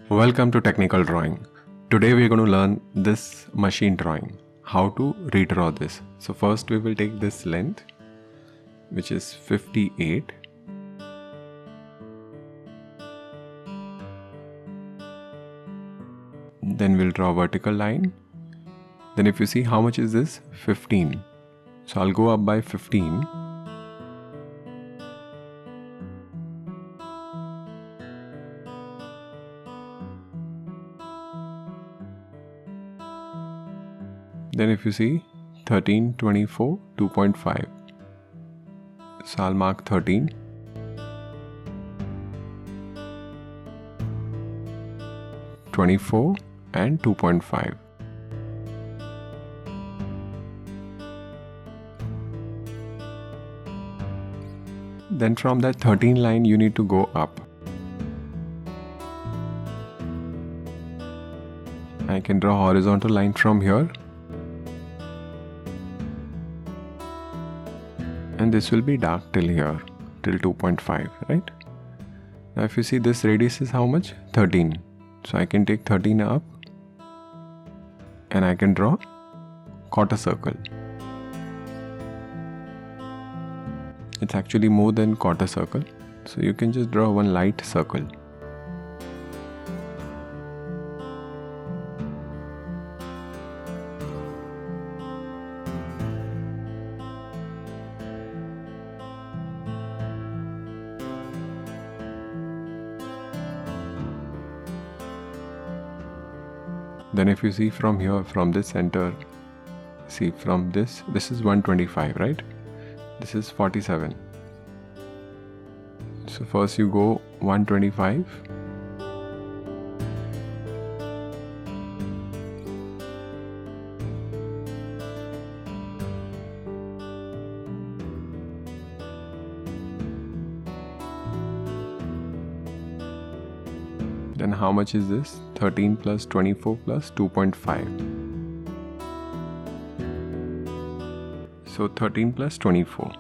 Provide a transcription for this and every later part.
Welcome to Technical Drawing. Today we are going to learn this machine drawing, how to redraw this. So first we will take this length, which is 58. Then we'll draw a vertical line. Then if you see how much is this? 15. So I'll go up by 15. Then if you see 13, 24, 2.5. So I'll mark 13. (24) and 2.5. Then from that 13 line you need to go up. I can draw a horizontal line from here. And this will be dark till here, till 2.5, right? Now if you see, this radius is how much? 13. So I can take 13 up and I can draw quarter circle. It's actually more than quarter circle. So you can just draw one light circle. Then if you see from here, from this center, see from this is 125, right? This is 47. So first you go 125. Then how much is this? 13 plus 24 plus 2.5. So 13 plus 24.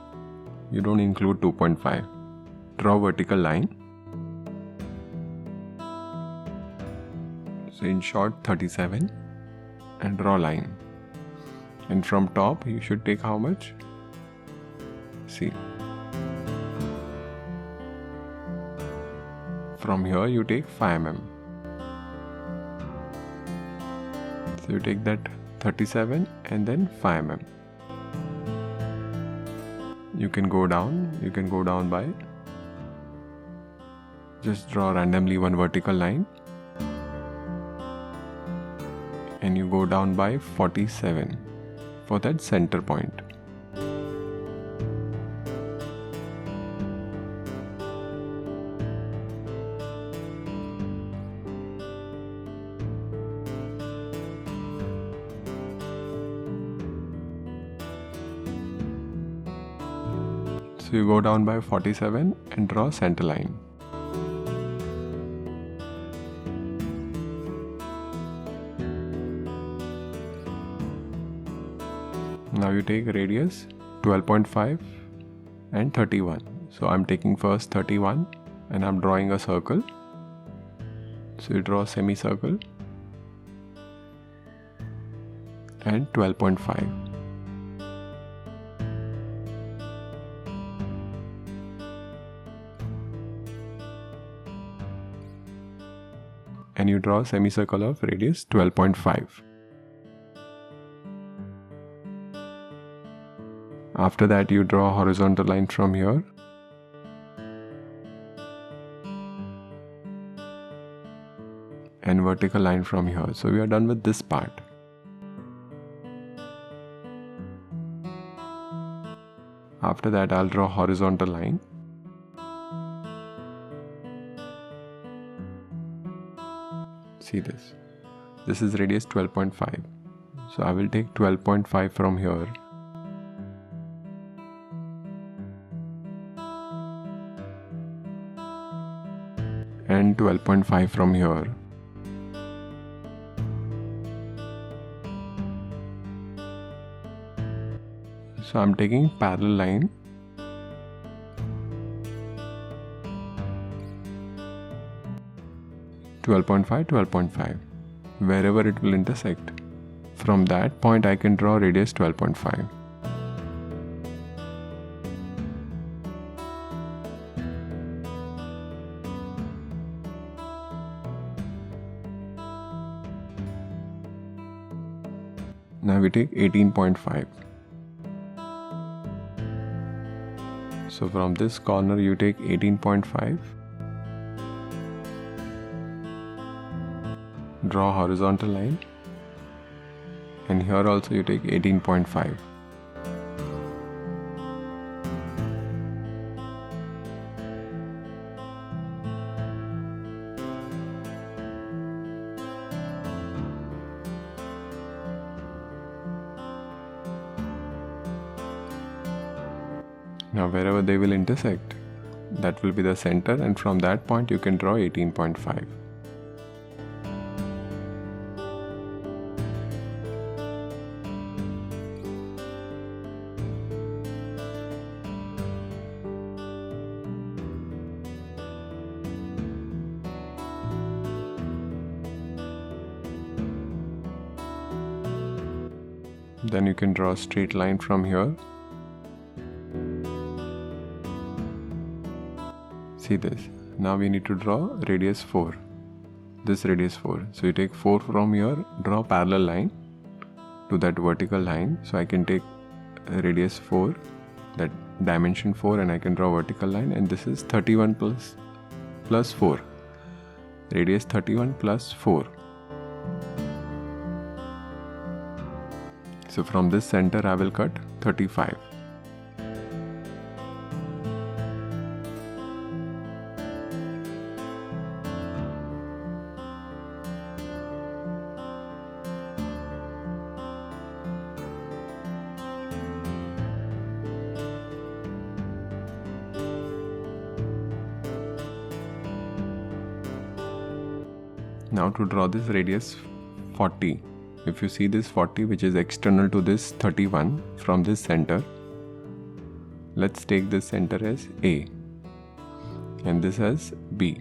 You don't include 2.5. Draw vertical line. So in short 37 and draw line. And from top you should take how much? See. From here you take 5 mm. So you take that 37 and then 5 mm. You can go down by, just draw randomly one vertical line and you go down by 47 for that center point. So you go down by 47 and draw center line. Now you take radius 12.5 and 31. So I'm taking first 31 and I'm drawing a circle. So you draw a semicircle and 12.5. And you draw a semicircle of radius 12.5. After that you draw a horizontal line from here. And vertical line from here. So we are done with this part. After that I'll draw a horizontal line. See this. This is radius 12.5. So I will take 12.5 from here. And 12.5 from here. So I'm taking parallel line. (12.5). Wherever it will intersect. From that point I can draw radius 12.5. Now we take 18.5. So from this corner you take 18.5. Draw horizontal line. And here also you take 18.5. Now wherever they will intersect, that will be the center, and from that point you can draw 18.5. Then you can draw a straight line from here. See this. Now we need to draw radius 4. This radius 4. So you take 4 from here, draw parallel line to that vertical line. So I can take radius 4, that dimension 4, and I can draw vertical line, and this is 31 plus 4. Radius 31 plus 4. So from this center I will cut 35. Now to draw this radius 40. If you see this 40, which is external to this 31 from this center, let's take this center as A and this as B.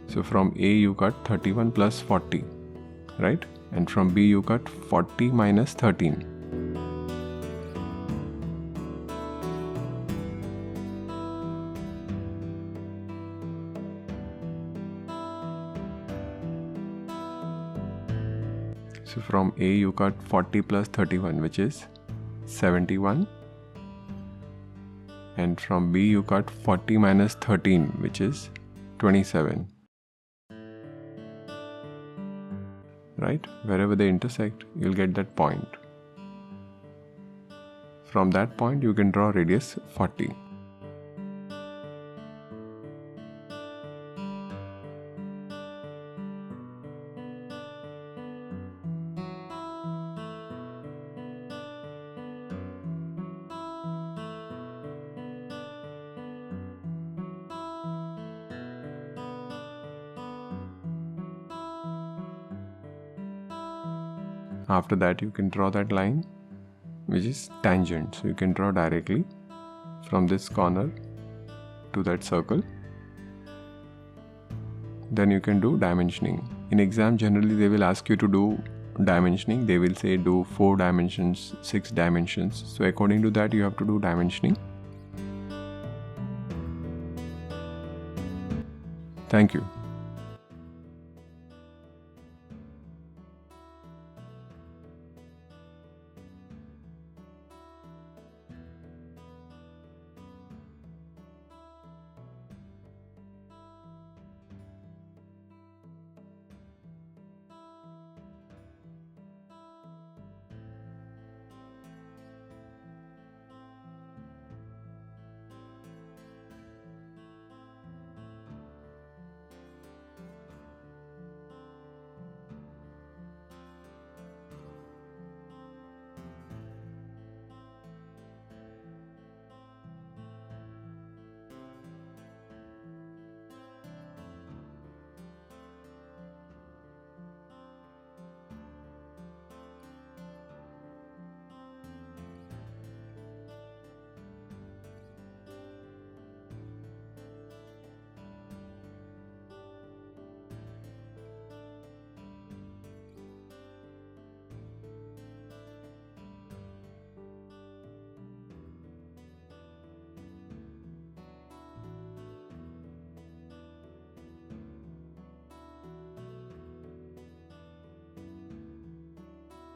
So from A you cut 31 plus 40, right? And from B you cut 40 minus 13. So from A you cut 40 plus 31, which is 71, and from B you cut 40 minus 13, which is 27. Right? Wherever they intersect, you'll get that point. From that point you can draw radius 40. After that you can draw that line which is tangent, so you can draw directly from this corner to that circle. Then you can do dimensioning. In exam generally they will ask you to do dimensioning. They will say do 4 dimensions, 6 dimensions. So according to that you have to do dimensioning. Thank you.